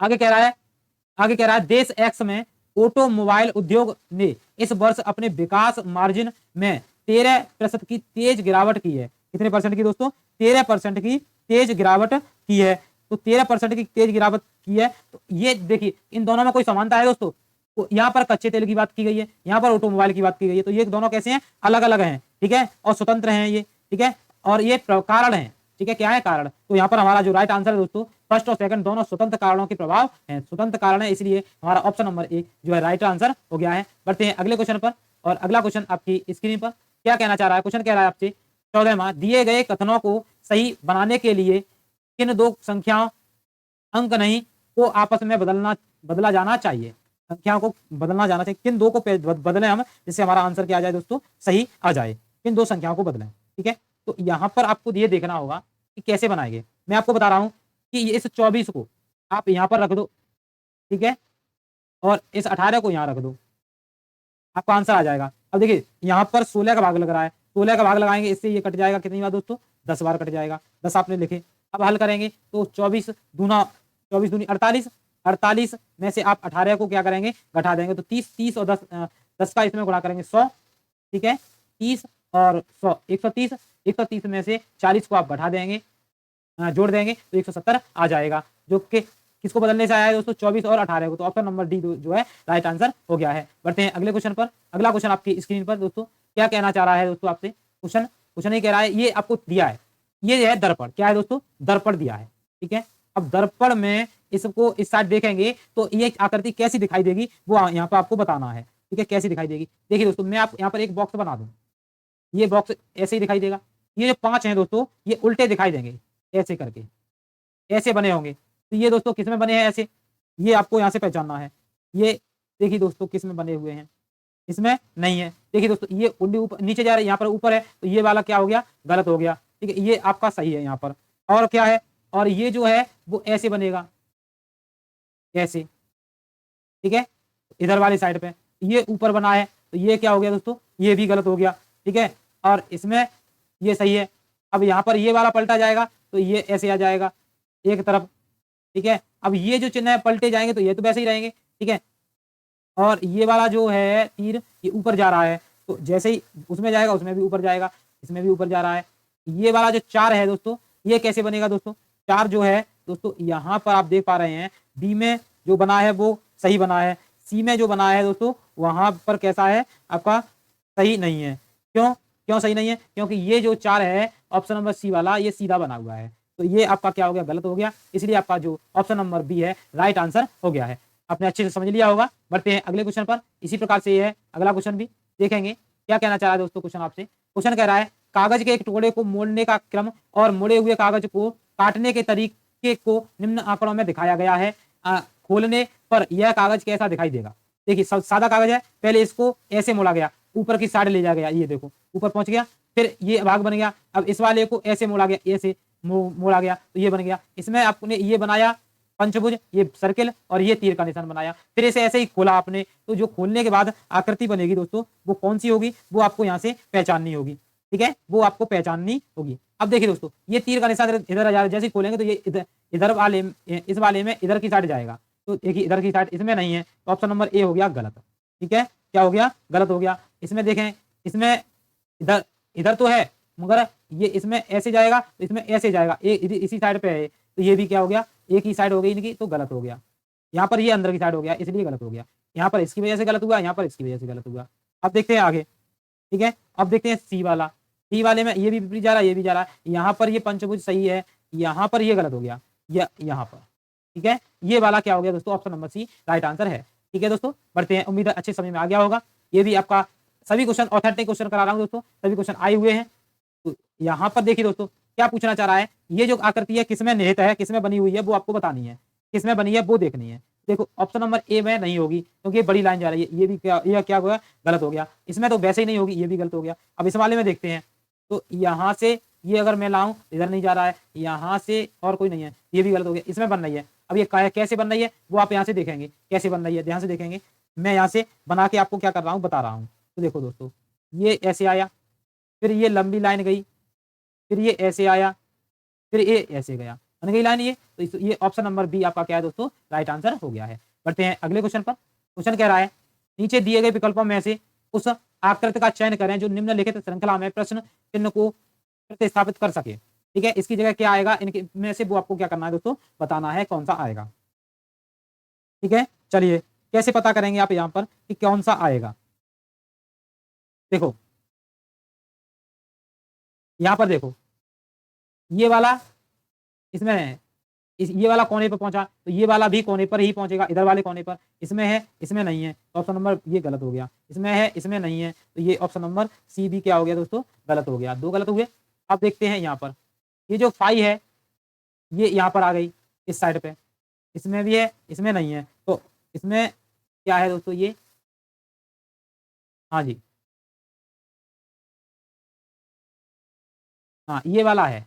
आगे कह रहा है देश एक्स में ऑटोमोबाइल उद्योग ने इस वर्ष अपने विकास मार्जिन में 13% की तेज गिरावट की है। कितने परसेंट की दोस्तों, 13% की तेज गिरावट की है। तो 13% की तेज गिरावट की है, तो ये देखिए इन दोनों में कोई समानता है दोस्तों। तो यहाँ पर कच्चे तेल की बात की गई है, यहाँ पर ऑटोमोबाइल की बात की गई है, तो ये दोनों कैसे हैं, अलग अलग हैं। ठीक है, और स्वतंत्र हैं ये। ठीक है, और ये कारण है। ठीक है, क्या है कारण, तो यहाँ पर हमारा जो राइट आंसर है दोस्तों, फर्स्ट और सेकंड दोनों स्वतंत्र कारणों के प्रभाव हैं, स्वतंत्र कारण है, इसलिए हमारा ऑप्शन नंबर ए जो है राइट आंसर हो गया है। बढ़ते हैं अगले क्वेश्चन पर, और अगला क्वेश्चन आपकी स्क्रीन पर क्या कहना चाह रहा है, क्वेश्चन कह रहा है आपसे 14वां, दिए गए कथनों को सही बनाने के लिए किन 2 संख्याओं अंक नहीं को आपस में बदला जाना चाहिए। संख्याओं को बदलना जाना चाहिए, किन 2 को बदलें हम, जिससे हमारा आंसर क्या आ जाए दोस्तों, सही आ जाए। किन 2 संख्याओं को बदलें। ठीक है, तो यहाँ पर आपको ये देखना होगा कि कैसे बनाएंगे। मैं आपको बता रहा हूँ कि इस 24 को आप यहाँ पर रख दो। ठीक है, और इस 18 को यहाँ रख दो, आपका आंसर आ जाएगा। अब देखिए यहाँ पर 16 का भाग लग रहा है, 16 का भाग लगाएंगे, इससे ये कट जाएगा कितनी बार दोस्तों, 10 बार कट जाएगा। 10 आपने लिखे, अब हल करेंगे तो 24 दूनी 48, 48 में से आप 18 को क्या करेंगे, घटा देंगे, तो 30 और 10 का इसमें गुणा करेंगे 100। ठीक है, 30 और 100 130, 130 में से 40 को आप घटा देंगे, जोड़ देंगे तो 170 आ जाएगा, जो कि किसको बदलने से आया है दोस्तों, 24 और 18 को। तो ऑप्शन नंबर डी जो है राइट आंसर हो गया है। बढ़ते हैं अगले क्वेश्चन पर। अगला क्वेश्चन आपकी स्क्रीन पर दोस्तों क्या कहना चाह रहा है दोस्तों आपसे, क्वेश्चन ही कह रहा है, ये आपको दिया है, ये है दर्पण, क्या है दोस्तों, दर्पण दिया है। ठीक है, अब दर्पण में इसको इस साइड देखेंगे तो ये आकृति कैसी दिखाई देगी वो यहाँ पर आपको बताना है। ठीक है, कैसी दिखाई देगी, देखिए दोस्तों मैं आप यहाँ पर एक बॉक्स बना दूं, ये बॉक्स ऐसे ही दिखाई देगा। ये जो 5 हैं दोस्तों ये उल्टे दिखाई देंगे, ऐसे करके ऐसे बने होंगे। तो ये दोस्तों किस में बने हैं, ऐसे, ये आपको यहाँ से पहचानना है। ये देखिए दोस्तों किस में बने हुए हैं, इसमें नहीं है। देखिए दोस्तों ये ऊपर नीचे जा रहे हैं, यहाँ पर ऊपर है, तो ये वाला क्या हो गया, गलत हो गया। ठीक है, ये आपका सही है यहाँ पर। और क्या है, और ये जो है वो ऐसे बनेगा, ऐसे। ठीक है, इधर वाली साइड पे ये ऊपर बना है, तो ये क्या हो गया दोस्तों, ये भी गलत हो गया। ठीक है, और इसमें ये सही है। अब यहाँ पर ये वाला पलटा जाएगा तो ये ऐसे आ जाएगा एक तरफ। ठीक है, अब ये जो चिन्ह है पलटे जाएंगे तो ये तो वैसे ही रहेंगे। ठीक है, और ये वाला जो है तीर ये ऊपर जा रहा है, तो जैसे ही उसमें जाएगा उसमें भी ऊपर जाएगा, इसमें भी ऊपर जा रहा है। ये वाला जो 4 है दोस्तों ये कैसे बनेगा दोस्तों, 4 जो है दोस्तों यहाँ पर आप देख पा रहे हैं बी में जो बना है वो सही बना है, सी में जो बना है दोस्तों वहां पर कैसा है आपका सही नहीं है। क्यों क्यों सही नहीं है? क्योंकि ये जो 4 है ऑप्शन नंबर सी वाला ये सीधा बना हुआ है, तो ये आपका क्या हो गया, गलत हो गया। इसलिए आपका जो ऑप्शन नंबर बी है राइट आंसर हो गया है। आपने अच्छे से समझ लिया होगा। बढ़ते हैं अगले क्वेश्चन पर। इसी प्रकार से ये है अगला क्वेश्चन भी देखेंगे क्या कहना चाह रहा है दोस्तों क्वेश्चन आपसे। क्वेश्चन कह रहा है कागज के एक टुकड़े को मोड़ने का क्रम और मुड़े हुए कागज को काटने के तरीके को निम्न आंकड़ों में दिखाया गया है। खोलने पर यह कागज कैसा दिखाई देगा? देखिए सादा कागज है, पहले इसको ऐसे मोड़ा गया, ऊपर की साइड ले जाया गया, ये देखो ऊपर पहुंच गया, फिर ये भाग बन गया। अब इस वाले को ऐसे मोड़ा गया, ऐसे मोड़ा गया तो ये बन गया। इसमें आपने ये बनाया पंचभुज, ये सर्किल और ये तीर का निशान बनाया, फिर इसे ऐसे ही खोला आपने, तो जो खोलने के बाद आकृति बनेगी दोस्तों वो कौन सी होगी, वो आपको यहाँ से पहचाननी होगी। ठीक है, वो आपको पहचाननी होगी। अब देखिए दोस्तों ये तीर का निशान इधर आ जाएगा, जैसे खोलेंगे तो ये इधर वाले इस वाले में इधर की साइड जाएगा, तो देखिए इधर की साइड इसमें नहीं है, तो ऑप्शन नंबर ए हो गया गलत। ठीक है, क्या हो गया, गलत हो गया। इसमें देखें, इसमें इधर इधर तो है मगर ये इसमें ऐसे जाएगा तो इसमें ऐसे जाएगा, इसी साइड पे है, तो ये भी क्या हो गया, एक ही साइड हो गई इनकी, तो गलत हो गया। यहाँ पर ये अंदर की साइड हो गया इसलिए गलत हो गया, यहाँ पर इसकी वजह से गलत हुआ, यहाँ पर इसकी वजह से गलत हुआ। अब देखते हैं आगे। ठीक है, अब देखते हैं सी वाला। सी वाले में ये भी विपरीत जा रहा है, ये भी जा रहा है, यहाँ पर ये पंचभुज सही है, यहाँ पर ये गलत हो गया, यहाँ पर। ठीक है, ये वाला क्या हो गया दोस्तों, option number C right answer है। ठीक है दोस्तों, बढ़ते हैं, उम्मीद है अच्छे समय में आ गया होगा। ये भी आपका सभी क्वेश्चन ऑथेंटिक क्वेश्चन करा रहा हूँ दोस्तों, सभी क्वेश्चन आए हुए हैं। तो यहाँ पर देखिए दोस्तों क्या पूछना चाह रहा है, ये जो आकृति है किसमें निहित है, किसमें बनी हुई है, वो आपको बतानी है, किसमें बनी है वो देखनी है। देखो ऑप्शन नंबर ए में नहीं होगी क्योंकि ये बड़ी लाइन जा रही है, ये भी क्या हो गया, गलत हो गया। इसमें तो वैसे ही नहीं होगी, ये भी गलत हो गया। अब इस वाले में देखते हैं, तो यहाँ से ये अगर मैं लाऊं इधर नहीं जा रहा है, यहाँ से और कोई नहीं है, ये भी गलत हो गया। इसमें बन रही है, अब ये कैसे बन रही है वो आप यहाँ से देखेंगे, कैसे बन रही है ध्यान से देखेंगे। मैं यहाँ से बना के आपको क्या कर रहा हूँ बता रहा हूँ। तो देखो दोस्तों ये ऐसे आया, फिर ये लंबी लाइन गई, फिर ये ऐसे आया, फिर ये ऐसे गया, बन गई लाइन ये। तो ये ऑप्शन नंबर बी आपका क्या है दोस्तों, राइट आंसर हो गया है। बढ़ते हैं अगले क्वेश्चन पर। क्वेश्चन कह रहा है नीचे दिए गए विकल्पों में से उस आकृति का चयन करें जो निम्नलिखित श्रृंखला में प्रश्न चिन्ह को प्रतिस्थापित कर सके। ठीक है, इसकी जगह क्या आएगा, इनके में से वो आपको क्या करना है दोस्तों, बताना है कौन सा आएगा। ठीक है, चलिए कैसे पता करेंगे आप यहाँ पर कि कौन सा आएगा। देखो यहाँ पर देखो ये वाला इसमें है, ये वाला कोने पर पहुंचा तो ये वाला भी कोने पर ही पहुंचेगा, इधर वाले कोने पर। इसमें है, इसमें नहीं है, तो ऑप्शन नंबर ये गलत हो गया। इसमें है, इसमें नहीं है, तो ये ऑप्शन नंबर सी भी क्या हो गया दोस्तों, गलत हो गया। 2 गलत हुए। अब देखते हैं यहाँ पर ये जो 5 है ये यहाँ पर आ गई इस साइड पे, इसमें भी है, इसमें नहीं है, तो इसमें क्या है दोस्तों, ये हाँ जी, हाँ ये वाला है।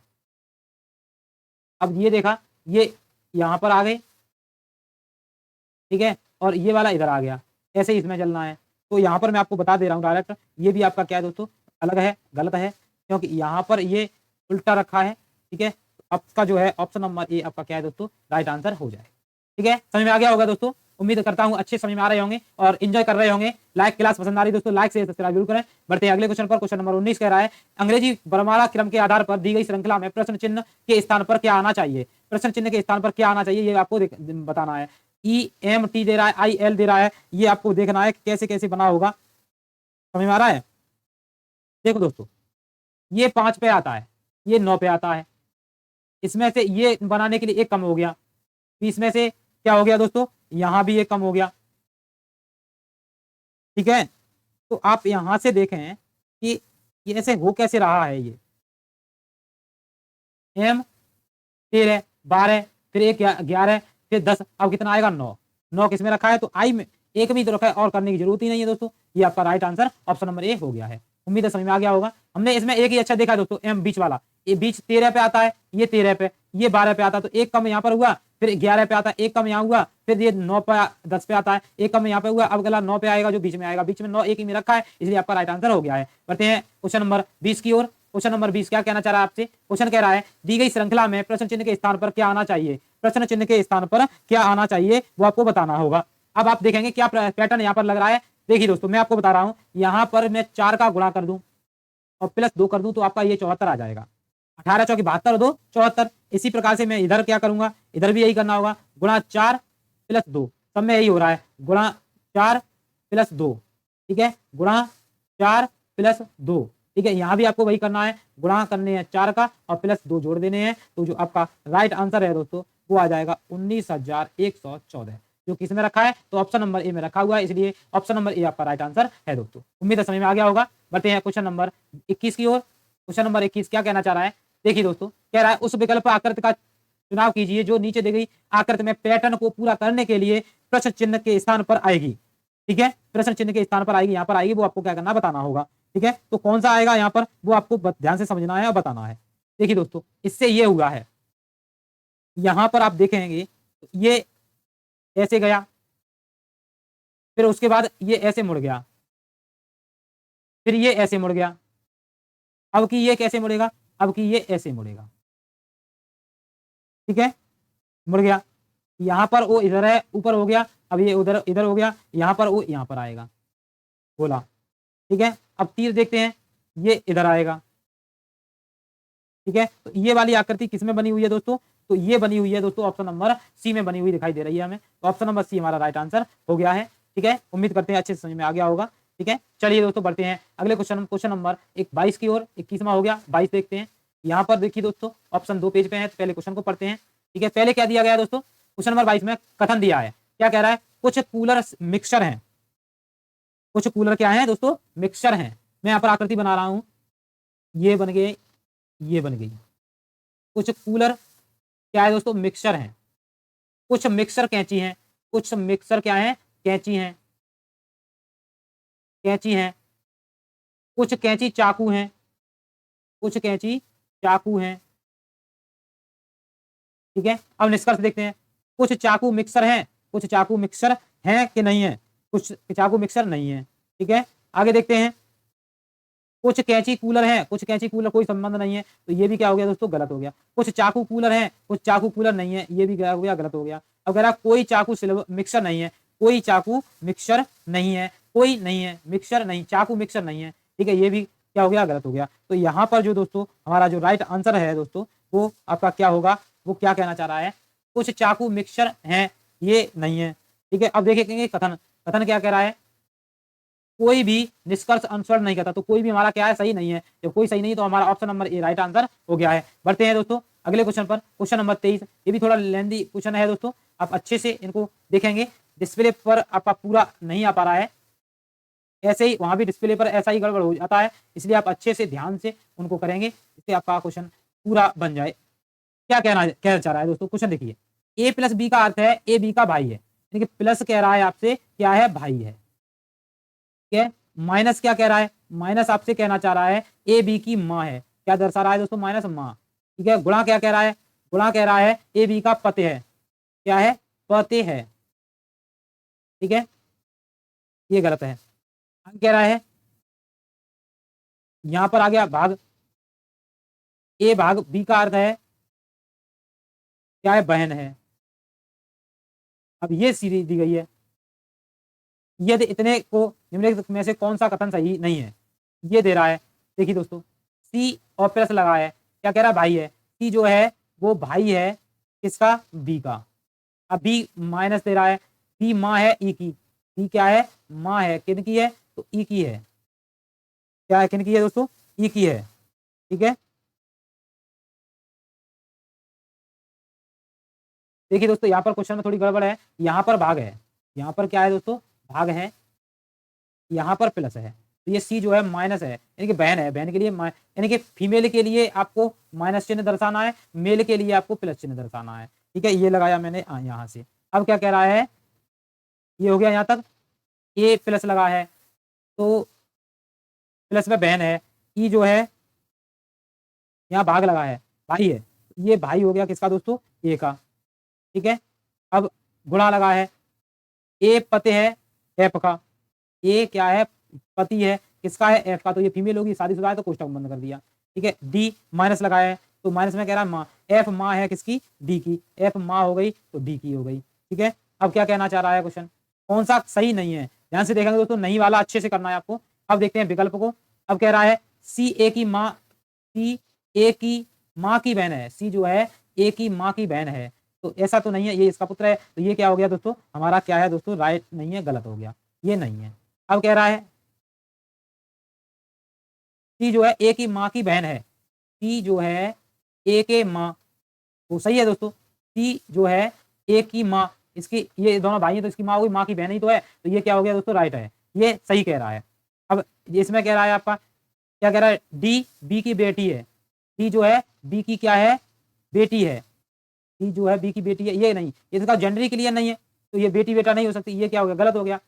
अब ये देखा, ये यहाँ पर आ गए, ठीक है, और ये वाला इधर आ गया, ऐसे ही इसमें चलना है। तो यहाँ पर मैं आपको बता दे रहा हूँ डायरेक्ट, ये भी आपका क्या है दोस्तों, अलग है, गलत है, क्योंकि यहाँ पर ये उल्टा रखा है। ठीक है, आपका जो है ऑप्शन नंबर ए आपका क्या है दोस्तों, राइट आंसर हो जाए। ठीक है, समझ में आ गया होगा दोस्तों, उम्मीद करता हूँ अच्छे समझ में आ रहे होंगे और एंजॉय कर रहे होंगे। लाइक क्लास पसंद आ रही दोस्तों, लाइक से सब्सक्राइब जरूर करें। बढ़ते हैं अगले क्वेश्चन पर। क्वेश्चन नंबर 19 कह रहा है अंग्रेजी वर्णमाला क्रम के आधार पर दी गई श्रृंखला में प्रश्न चिन्ह के स्थान पर क्या आना चाहिए। प्रश्न चिन्ह के स्थान पर क्या आना चाहिए ये आपको बताना है। ई एम टी दे रहा है, आई एल दे रहा है, ये आपको देखना है कैसे कैसे बना होगा। समझ में आ रहा है। देखो दोस्तों ये 5 पे आता है, ये 9 पे आता है, इसमें से ये बनाने के लिए एक कम हो गया, इसमें से क्या हो गया दोस्तों, यहां भी एक कम हो गया। ठीक है, तो आप यहां से देखें कि ये ऐसे हो कैसे रहा है। ये एम 13 12 फिर एक 11 फिर 10, अब कितना आएगा 9। 9 किसमें रखा है, तो आई में एक में तो रखा है और करने की जरूरत ही नहीं है दोस्तों। ये आपका right answer option number A हो गया है। उम्मीद है समझ में आ गया होगा। हमने इसमें एक ही अच्छा देखा है दोस्तों, एम बीच वाला, ये बीच 13 पे आता है, ये 13 पे, ये 12 पे आता है, तो एक कम यहाँ पर हुआ, फिर 11 पे आता है, एक कम यहाँ हुआ, फिर ये 9 पे 10 पे आता है, एक कम यहाँ पे हुआ, अब अगला 9 पे आएगा जो बीच में आएगा, बीच में 9 एक ही में रखा है, इसलिए आपका राइट आंसर हो गया है। बढ़ते हैं क्वेश्चन नंबर 20 की ओर। क्वेश्चन नंबर 20 क्या कहना चाह रहा है आपसे। क्वेश्चन कह रहा है दी गई श्रृंखला में प्रश्न चिन्ह के स्थान पर क्या आना चाहिए। प्रश्न चिन्ह के स्थान पर क्या आना चाहिए वो आपको बताना होगा। अब आप देखेंगे क्या पैटर्न यहाँ पर लग रहा है। देखिए दोस्तों मैं आपको बता रहा हूँ, यहाँ पर मैं 4 का गुणा कर दूं और प्लस 2 कर दूं तो आपका ये 74 आ जाएगा। 18 चौकी 72 और 2 74। इसी प्रकार से मैं इधर क्या करूंगा, इधर भी यही करना होगा, गुणा 4 प्लस 2, सब में यही हो रहा है, गुणा 4 प्लस 2, ठीक है, गुणा 4 प्लस 2, ठीक है। यहाँ भी आपको वही करना है, गुणा करने हैं 4 का और प्लस 2 जोड़ देने हैं। तो जो आपका राइट आंसर है दोस्तों वो आ जाएगा 19,114, जो किस में रखा है, तो ऑप्शन नंबर ए में रखा हुआ है, इसलिए ऑप्शन नंबर ए आपका राइट आंसर है दोस्तों। उम्मीद है समझ में आ गया होगा। बढ़ते हैं क्वेश्चन नंबर 21 की ओर। क्वेश्चन नंबर 21 क्या कहना चाह रहा है, देखिए दोस्तों, कह रहा है उस विकल्प आकृति का चुनाव कीजिए जो नीचे दी गई आकृति में पैटर्न को पूरा करने के लिए प्रश्न चिन्ह के स्थान पर आएगी, ठीक है, प्रश्न चिन्ह के स्थान पर आएगी, यहाँ पर आएगी, वो आपको क्या करना बताना होगा, ठीक है। तो कौन सा आएगा यहाँ पर वो आपको ध्यान से समझना है और बताना है। देखिए दोस्तों, इससे ये हुआ है, यहाँ पर आप देखेंगे ये ऐसे गया, फिर उसके बाद ये ऐसे मुड़ गया, फिर ये ऐसे मुड़ गया, अब कि ये कैसे मुड़ेगा, अब कि ये ऐसे मुड़ेगा, ठीक है, मुड़ गया, यहाँ पर वो इधर है, ऊपर हो गया, अब ये उधर इधर हो गया, यहाँ पर वो यहाँ पर आएगा, बोला, ठीक है। अब तीर देखते हैं, ये इधर आएगा, ठीक है। तो ये वाली आकृति किसमें बनी हुई है दोस्तों, तो ये बनी हुई है दोस्तों ऑप्शन नंबर सी में बनी हुई दिखाई दे रही है हमें, तो ऑप्शन नंबर सी हमारा राइट आंसर हो गया है, ठीक है। उम्मीद करते हैं अच्छे से समझ में आ गया होगा, ठीक है। चलिए दोस्तों बढ़ते हैं अगले क्वेश्चन नंबर 22 की ओर। 21वां हो गया, 22 देखते हैं। यहाँ पर देखिए दोस्तों ऑप्शन 2 पेज पे है, तो पहले क्वेश्चन को पढ़ते हैं, ठीक है। पहले क्या दिया गया है दोस्तों, क्वेश्चन नंबर 22 में कथन दिया है, क्या कह रहा है, कुछ कूलर मिक्सर हैं, कुछ कूलर क्या है दोस्तों, मिक्सर हैं। मैं यहाँ पर आकृति बना रहा हूँ, ये बन गए, ये बन गई, कुछ कूलर क्या है दोस्तों, मिक्सर हैं, कुछ मिक्सर कैंची हैं, कुछ मिक्सर क्या है, कैंची हैं, कैंची हैं, कुछ कैंची चाकू हैं, कुछ कैंची चाकू हैं, ठीक है। अब निष्कर्ष देखते हैं, कुछ चाकू मिक्सर हैं, कुछ चाकू मिक्सर हैं कि नहीं है, कुछ चाकू मिक्सर नहीं है, ठीक है। आगे देखते हैं, कुछ कैंची कूलर हैं, कुछ कैंची कूलर कोई संबंध नहीं है, तो ये भी क्या हो गया दोस्तों, गलत हो गया। कुछ चाकू कूलर हैं, कुछ चाकू कूलर नहीं है, ये भी क्या हो गया, गलत हो गया। अब कह रहा कोई चाकू मिक्सर नहीं है, कोई चाकू मिक्सर नहीं है, कोई नहीं है, मिक्सर नहीं, चाकू मिक्सर नहीं है, ठीक है, ये भी क्या हो गया, गलत हो गया। तो यहाँ पर जो दोस्तों हमारा जो राइट आंसर है दोस्तों वो आपका क्या होगा, वो क्या कहना चाह रहा है, कुछ चाकू मिक्सर हैं, ये नहीं है, ठीक है। अब देखेंगे कथन, कथन क्या कह रहा है, कोई भी निष्कर्ष अनुसरण नहीं करता, तो कोई भी हमारा क्या है, सही नहीं है। जब कोई सही नहीं है तो हमारा option number A right answer हो गया है। बढ़ते हैं दोस्तों अगले क्वेश्चन पर, क्वेश्चन नंबर 23। ये भी थोड़ा लेंदी क्वेश्चन है दोस्तों, आप अच्छे से इनको देखेंगे, डिस्प्ले पर आपका पूरा नहीं आ पा रहा है, ऐसे ही वहां भी डिस्प्ले पर ऐसा ही गड़बड़ हो जाता है, इसलिए आप अच्छे से ध्यान से उनको करेंगे, इससे आपका क्वेश्चन पूरा बन जाए। क्या कहना चाह रहा है दोस्तों, क्वेश्चन देखिए, ए प्लस बी का अर्थ है ए बी का भाई है, यानी कि प्लस कह रहा है आपसे क्या है, भाई है, ठीक है। माइनस क्या कह रहा है, माइनस आपसे कहना चाह रहा है ए बी की माँ है, क्या दर्शा रहा है दोस्तों, माइनस माँ, ठीक है। गुणा क्या कह रहा है, गुणा कह रहा है ए बी का पति है, क्या है, पति है, ठीक है, ये गलत है। भाग कह रहा है, यहां पर आ गया भाग, ए भाग बी का अर्थ है क्या है, बहन है। अब ये सीरीज दी गई है, यदि इतने को निम्नलिखित में से कौन सा कथन सही नहीं है, ये दे रहा है। देखिए दोस्तों सी और प्लस लगा है, क्या कह रहा है, भाई है, सी जो है वो भाई है किसका, बी का। अब बी माइनस दे रहा है, बी माँ है ई की, बी क्या है, माँ है, किन की है, तो ई की है, क्या है, किन की है दोस्तों, ई की है, ठीक है। देखिए दोस्तों यहाँ पर क्वेश्चन में थोड़ी गड़बड़ है, यहाँ पर भाग है, यहाँ पर क्या है दोस्तों, भाग है, यहाँ पर प्लस है, तो ये सी जो है माइनस है, यानी कि बहन है, बहन के लिए यानी कि फीमेल के लिए आपको माइनस चिन्ह दर्शाना है, मेल के लिए आपको प्लस चिन्ह दर्शाना है, ठीक है। ये लगाया मैंने यहाँ से। अब क्या कह रहा है, ये हो गया यहाँ तक, ए प्लस लगा है तो प्लस में बहन है, ई जो है यहाँ भाग लगा है, भाई है, ये भाई हो गया किसका दोस्तों, ए का, ठीक है। अब गुणा लगा है, ए पति है एफ का, ए क्या है, पति है किसका है, एफ का, तो ये फीमेल होगी, शादीशुदा है तो कोष्टक बंद कर दिया, ठीक है। डी माइनस लगाया है, तो माइनस में कह रहा है माँ, एफ माँ है किसकी, डी की, एफ माँ हो गई तो डी की हो गई, ठीक है। अब क्या कहना चाह रहा है क्वेश्चन, कौन सा सही नहीं है, ध्यान से देखेंगे दोस्तों, नहीं वाला अच्छे से करना है आपको। अब देखते हैं विकल्प को। अब कह रहा है सी ए की माँ, सी ए की माँ की बहन है, सी जो है ए की माँ की बहन है, तो ऐसा तो नहीं है, ये इसका पुत्र है, तो ये क्या हो गया दोस्तों, हमारा क्या है दोस्तों, राइट नहीं है, गलत हो गया, ये नहीं है। अब कह रहा है सी जो है ए की माँ की बहन है, सी जो है ए के माँ, वो सही है दोस्तों, सी जो है ए की माँ, इसकी ये दोनों भाई हैं तो इसकी माँ होगी, माँ की बहन ही तो है, तो ये क्या हो गया दोस्तों, राइट है, ये सही कह रहा है। अब इसमें कह रहा है आपका क्या कह रहा है, डी बी की बेटी है, डी जो है बी की क्या है, बेटी है, डी जो है बी की बेटी है, ये नहीं, ये इसका जेंडर क्लियर नहीं है, तो ये बेटी बेटा नहीं हो सकती, ये क्या हो गया, गलत हो गया।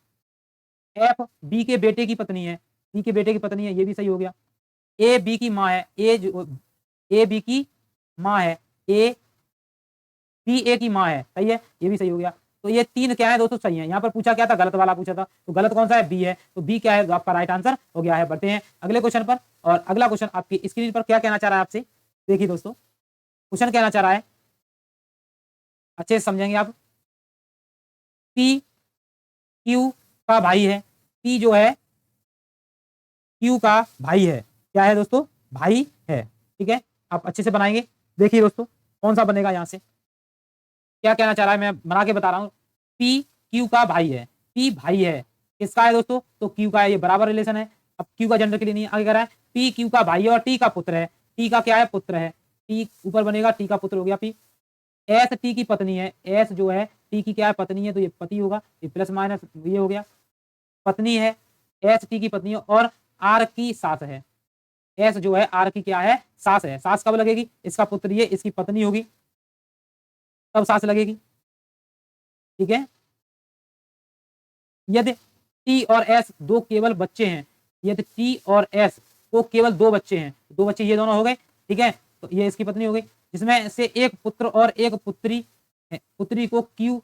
एफ बी के बेटे की पत्नी है, बी के बेटे की पत्नी है, ये भी सही हो गया। ए बी की माँ है, ए बी की माँ है, ए बी ए की माँ है, सही है, ये भी सही हो गया। तो ये तीन क्या है दोस्तों, सही है। यहाँ पर पूछा क्या था, गलत वाला पूछा था, तो गलत कौन सा है, बी है, तो बी क्या है, तो आपका राइट आंसर हो गया है। बढ़ते हैं अगले क्वेश्चन पर, और अगला क्वेश्चन आपकी स्क्रीन पर क्या कहना चाह रहा है आपसे, देखिए दोस्तों क्वेश्चन कहना चाह रहा है, अच्छे से समझेंगे आप। पी क्यू का भाई है, पी जो है क्यू का भाई है, क्या है दोस्तों, भाई है, ठीक है, आप अच्छे से बनाएंगे। देखिए दोस्तों कौन सा बनेगा, यहां से क्या कहना चाह रहा है, मैं बना के बता रहा हूँ। पी क्यू का भाई है, पी भाई है, किसका है दोस्तों, तो क्यू का है, ये बराबर रिलेशन है। अब क्यू का जेंडर के लिए नहीं, आगे कह रहा है पी क्यू का भाई है और टी का पुत्र है, टी का क्या है, पुत्र है, टी ऊपर बनेगा, टी का पुत्र हो गया पी। एस टी की पत्नी है, एस जो है टी की क्या है, पत्नी है, तो ये पति होगा, ये प्लस माइनस ये हो गया, पत्नी है, एस टी की पत्नी है, और आर की सास है, एस जो है आर की क्या है, सास है, सास कब लगेगी, इसका पुत्र ये इसकी पत्नी होगी तब सास लगेगी, ठीक है। यदि टी और एस दो केवल बच्चे हैं, यदि टी और एस को केवल दो बच्चे हैं, दो बच्चे ये दोनों हो गए, ठीक है, तो ये इसकी पत्नी हो गई, जिसमें से एक पुत्र और एक पुत्री है, पुत्री को क्यू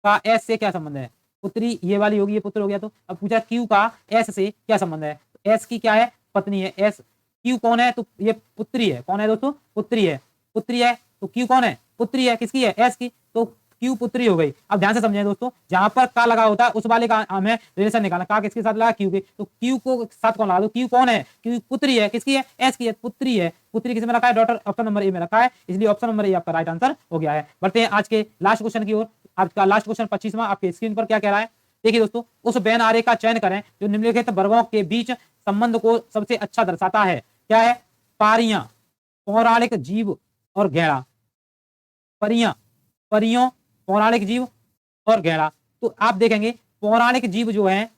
का एस से क्या संबंध है, पुत्री ये वाली होगी, ये पुत्र हो गया, तो अब पूछा क्यू का एस से क्या संबंध है, एस की क्या है, पत्नी है, एस क्यू कौन है, तो ये पुत्री है, कौन है दोस्तों, पुत्री है, पुत्री है, तो क्यू कौन है, पुत्री है, किसकी है, एस की, तो क्यू पुत्री हो गई। अब ध्यान से समझें दोस्तों, जहां पर का लगा होता है उस वाले का हमें रिलेशन निकालना, का किसके साथ लगा, क्यू के, तो क्यू को साथ कौन लगा दो, क्यू कौन है, क्यू पुत्री है, किसकी है, एस की है, पुत्री है, पुत्री किस में रखा है, डॉटर, ऑप्शन नंबर ए में रखा है, इसलिए ऑप्शन नंबर ए आपका राइट आंसर हो गया है। बढ़ते हैं आज के लास्ट क्वेश्चन की ओर। आपका लास्ट क्वेश्चन 25वां आपके स्क्रीन पर क्या कह रहा है, देखिए दोस्तों, उस बेन आरेख का चयन करें जो निम्नलिखित वर्गों के बीच संबंध को सबसे अच्छा दर्शाता है, क्या है, पारियां, पौराणिक जीव और गैड़ा, परियां, परियों, पौराणिक जीव और गैड़ा। तो आप देखेंगे पौराणिक जीव जो है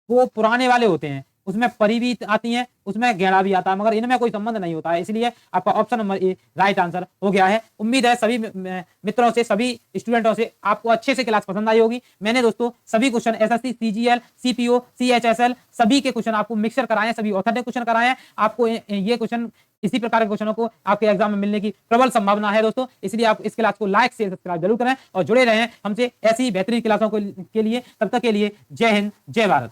वो पुराने वाले होते हैं, उसमें परी भी आती हैं, उसमें गैड़ा भी आता है, मगर इनमें कोई संबंध नहीं होता है, इसलिए आपका option number A right answer हो गया है। उम्मीद है सभी मित्रों से, सभी स्टूडेंटों से आपको अच्छे से क्लास पसंद आई होगी। मैंने दोस्तों सभी question SSC, CGL, CPO, CHSL सभी के क्वेश्चन आपको मिक्सर कराए हैं, सभी ऑथेंटिक क्वेश्चन कराए हैं। आपको ये क्वेश्चन इसी प्रकार के क्वेश्चनों को आपके एग्जाम में मिलने की प्रबल संभावना है दोस्तों, इसलिए आप इस क्लास को लाइक शेयर सब्सक्राइब जरूर करें और जुड़े रहें हमसे ऐसी बेहतरीन क्लासों के लिए। तब तक के लिए जय हिंद, जय भारत।